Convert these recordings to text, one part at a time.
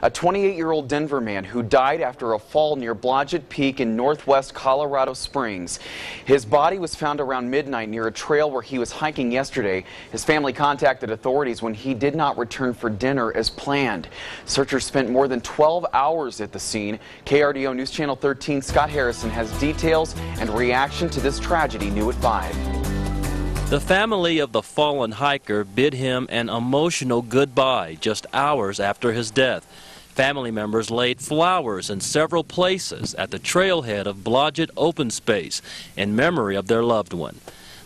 A 28-year-old Denver man who died after a fall near Blodgett Peak in northwest Colorado Springs. His body was found around midnight near a trail where he was hiking yesterday. His family contacted authorities when he did not return for dinner as planned. Searchers spent more than 12 hours at the scene. KRDO News Channel 13 Scott Harrison has details and reaction to this tragedy new at 5. The family of the fallen hiker bid him an emotional goodbye just hours after his death. Family members laid flowers in several places at the trailhead of Blodgett Open Space in memory of their loved one.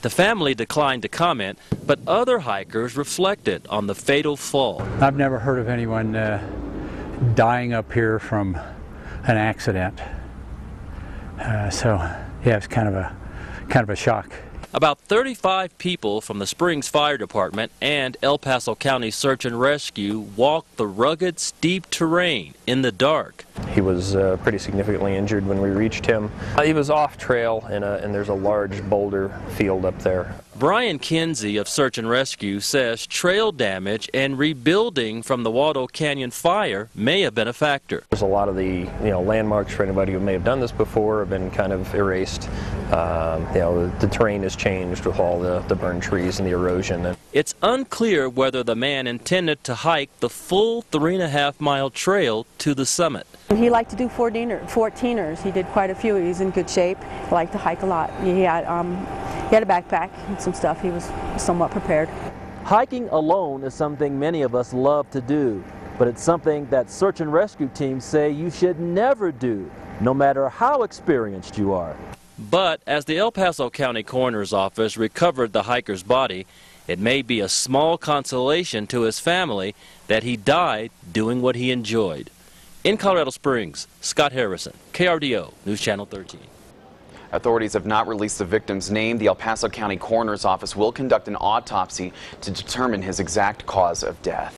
The family declined to comment, but other hikers reflected on the fatal fall. I've never heard of anyone dying up here from an accident. So yeah, it's kind of a shock. About 35 people from the Springs Fire Department and El Paso County Search and Rescue walked the rugged, steep terrain in the dark. He was pretty significantly injured when we reached him. He was off trail and there's a large boulder field up there. Brian Kinsey of Search and Rescue says trail damage and rebuilding from the Waldo Canyon fire may have been a factor. There's a lot of the landmarks for anybody who may have done this before have been kind of erased. The terrain has changed with all the burned trees and the erosion. It's unclear whether the man intended to hike the full 3.5-mile trail to the summit. He liked to do 14ers. He did quite a few. He was in good shape. He liked to hike a lot. He had a backpack and some stuff. He was somewhat prepared. Hiking alone is something many of us love to do, but it's something that search and rescue teams say you should never do, no matter how experienced you are. But as the El Paso County Coroner's Office recovered the hiker's body, it may be a small consolation to his family that he died doing what he enjoyed. In Colorado Springs, Scott Harrison, KRDO News Channel 13. Authorities have not released the victim's name. The El Paso County Coroner's Office will conduct an autopsy to determine his exact cause of death.